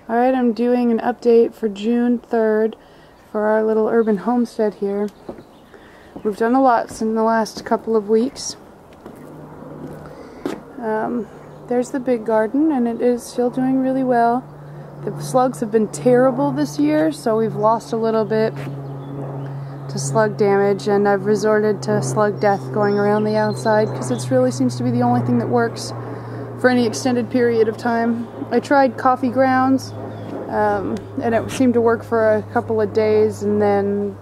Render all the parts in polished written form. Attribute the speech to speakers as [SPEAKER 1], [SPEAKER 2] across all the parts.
[SPEAKER 1] Alright, I'm doing an update for June 3rd for our little urban homestead here. We've done a lot in the last couple of weeks. There's the big garden, and it is still doing really well. The slugs have been terrible this year, so we've lost a little bit to slug damage, and I've resorted to slug death going around the outside because it really seems to be the only thing that works for any extended period of time. I tried coffee grounds, and it seemed to work for a couple of days, and then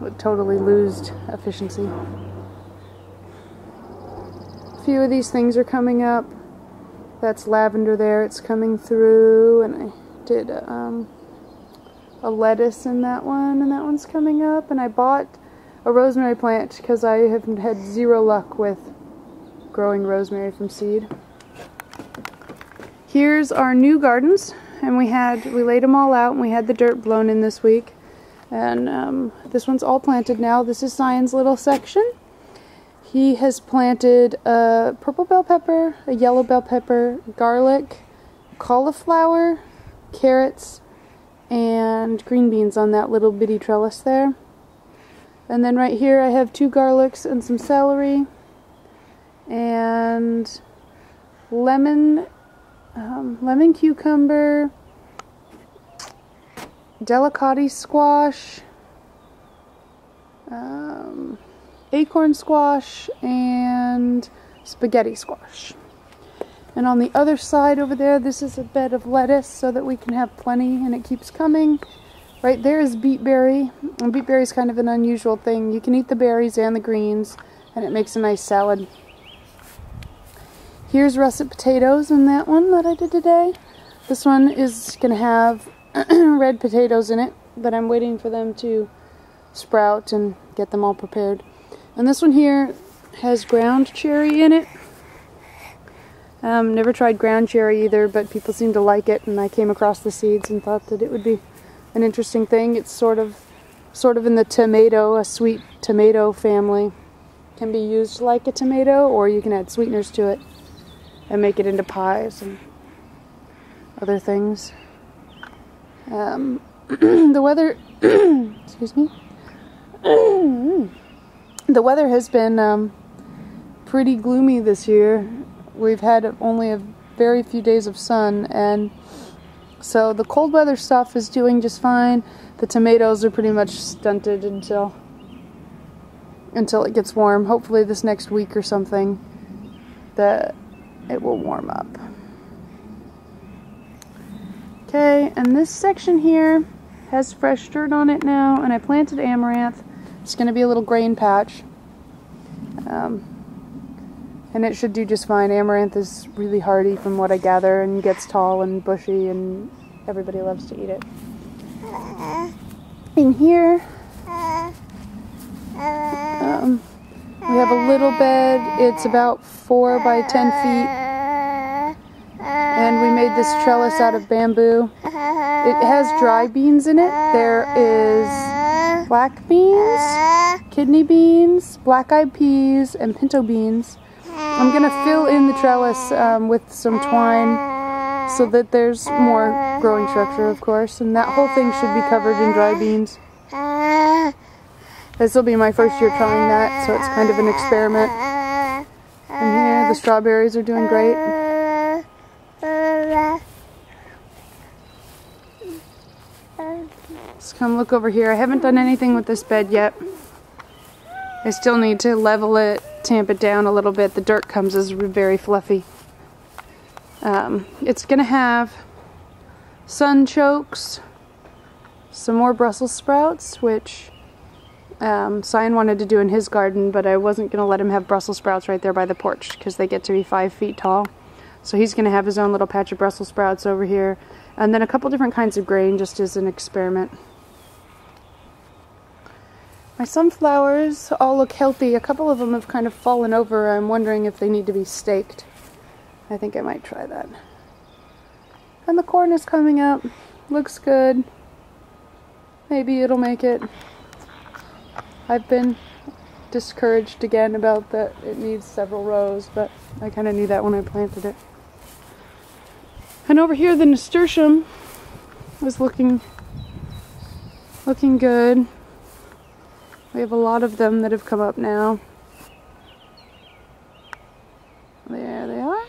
[SPEAKER 1] it totally lost efficiency. A few of these things are coming up. That's lavender there, it's coming through, and I did a lettuce in that one, and that one's coming up, and I bought a rosemary plant because I have had zero luck with growing rosemary from seed. Here's our new gardens, and we laid them all out, and we had the dirt blown in this week, and this one's all planted now. This is Zion's little section. He has planted a purple bell pepper, a yellow bell pepper, garlic, cauliflower, carrots, and green beans on that little bitty trellis there. And then right here I have 2 garlics and some celery, and lemon cucumber, delicati squash, acorn squash, and spaghetti squash. And on the other side over there, this is a bed of lettuce so that we can have plenty, and it keeps coming. Right there is beetberry, and beetberry is kind of an unusual thing. You can eat the berries and the greens, and it makes a nice salad. Here's russet potatoes in that one that I did today. This one is going to have red potatoes in it, but I'm waiting for them to sprout and get them all prepared. And this one here has ground cherry in it. Never tried ground cherry either, but people seem to like it, and I came across the seeds and thought that it would be an interesting thing. It's sort of in the tomato, a sweet tomato family. Can be used like a tomato, or you can add sweeteners to it and make it into pies and other things. The weather, excuse me. The weather has been pretty gloomy this year. We've had only a very few days of sun, and so the cold weather stuff is doing just fine. The tomatoes are pretty much stunted until it gets warm. Hopefully this next week or something that it will warm up. Okay, and this section here has fresh dirt on it now, and I planted amaranth. It's going to be a little grain patch, and it should do just fine. Amaranth is really hardy from what I gather, and gets tall and bushy, and everybody loves to eat it. In here, we have a little bed. It's about 4 by 10 feet, and we made this trellis out of bamboo. It has dry beans in it. There is black beans, kidney beans, black-eyed peas, and pinto beans. I'm going to fill in the trellis with some twine so that there's more growing structure, of course, and that whole thing should be covered in dry beans. This will be my first year trying that, so it's kind of an experiment. And here, the strawberries are doing great. Let's come look over here. I haven't done anything with this bed yet. I still need to level it, tamp it down a little bit. The dirt comes as very fluffy. It's going to have sunchokes, some more Brussels sprouts, which Zion wanted to do in his garden, but I wasn't going to let him have Brussels sprouts right there by the porch because they get to be 5 feet tall. So he's going to have his own little patch of Brussels sprouts over here, and then a couple different kinds of grain just as an experiment. My sunflowers all look healthy. A couple of them have kind of fallen over. I'm wondering if they need to be staked. I think I might try that. And the corn is coming up. Looks good. Maybe it'll make it. I've been discouraged again about that it needs several rows, but I kind of knew that when I planted it. And over here the nasturtium was looking good. We have a lot of them that have come up now. There they are.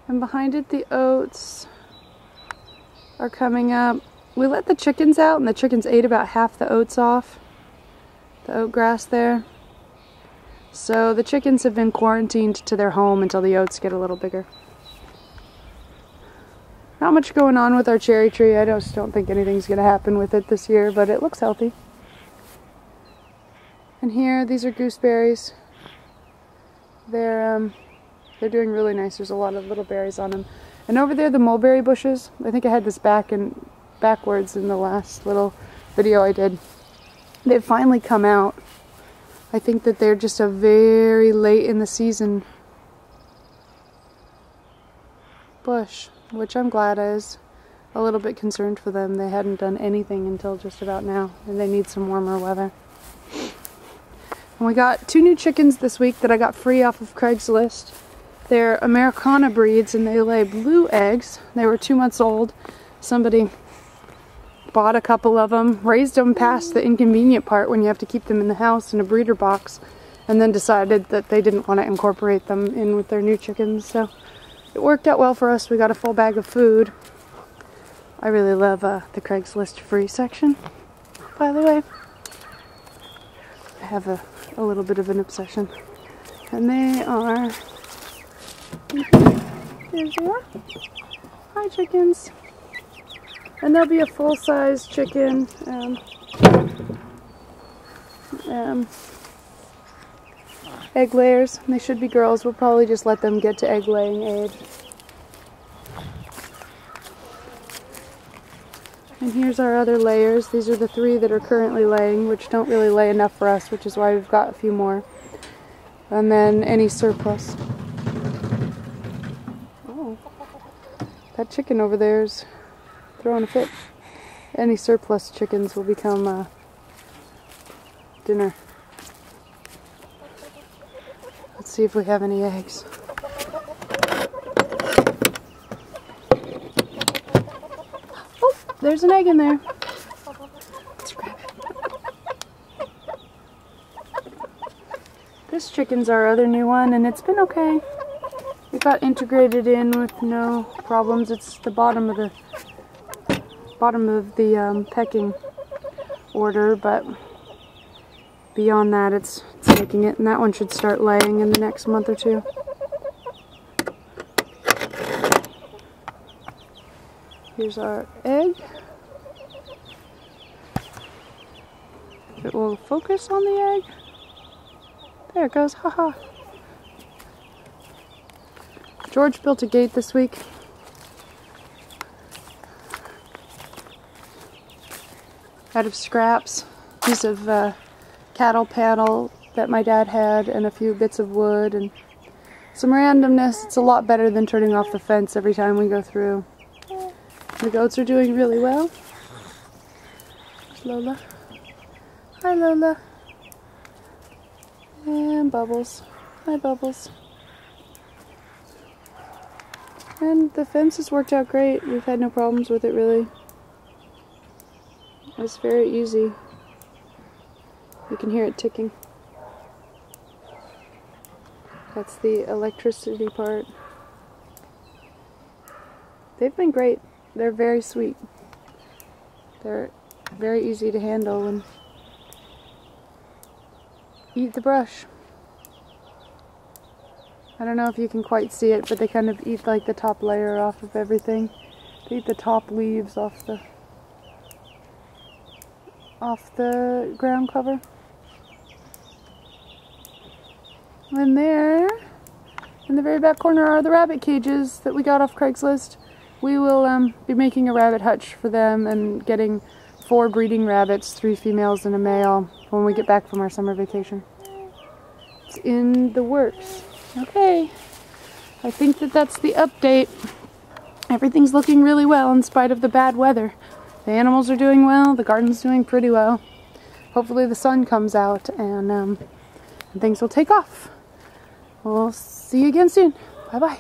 [SPEAKER 1] And behind it the oats are coming up. We let the chickens out and the chickens ate about half the oats off. The oat grass there. So the chickens have been quarantined to their home until the oats get a little bigger. Not much going on with our cherry tree. I just don't think anything's going to happen with it this year, but it looks healthy. And here, these are gooseberries. They're doing really nice. There's a lot of little berries on them. And over there, the mulberry bushes. I think I had this backwards in the last little video I did. They've finally come out. I think that they're just a very late in the season bush, which I'm glad. I was a little bit concerned for them. They hadn't done anything until just about now, and they need some warmer weather. And we got 2 new chickens this week that I got free off of Craigslist. They're Americana breeds and they lay blue eggs. They were 2 months old. Somebody bought a couple of them, raised them past the inconvenient part when you have to keep them in the house in a breeder box, and then decided that they didn't want to incorporate them in with their new chickens. So it worked out well for us. We got a full bag of food. I really love the Craigslist free section, by the way. I have a little bit of an obsession. And they are... There they are. Hi, chickens. And there'll be a full-size chicken. Egg layers. They should be girls. We'll probably just let them get to egg laying age. And here's our other layers. These are the 3 that are currently laying, which don't really lay enough for us, which is why we've got a few more. And then any surplus. Oh, that chicken over there is throwing a fit. Any surplus chickens will become dinner. Let's see if we have any eggs. There's an egg in there. Let's grab it. This chicken's our other new one, and it's been okay. It got integrated in with no problems. It's the bottom of the pecking order, but beyond that, it's making it. And that one should start laying in the next month or 2. Here's our egg. It will focus on the egg. There it goes, haha. George built a gate this week. Out of scraps, piece of cattle panel that my dad had, and a few bits of wood and some randomness. It's a lot better than turning off the fence every time we go through. The goats are doing really well. There's Lola. Hi, Lola. And Bubbles. Hi, Bubbles. And the fence has worked out great. We've had no problems with it, really. It's very easy. You can hear it ticking. That's the electricity part. They've been great. They're very sweet. They're very easy to handle and eat the brush. I don't know if you can quite see it, but they kind of eat like the top layer off of everything. They eat the top leaves off the ground cover. And there, in the very back corner, are the rabbit cages that we got off Craigslist. We will be making a rabbit hutch for them and getting 4 breeding rabbits, 3 females and a male, when we get back from our summer vacation. It's in the works. Okay, I think that's the update. Everything's looking really well in spite of the bad weather. The animals are doing well, the garden's doing pretty well. Hopefully the sun comes out and things will take off. We'll see you again soon. Bye-bye.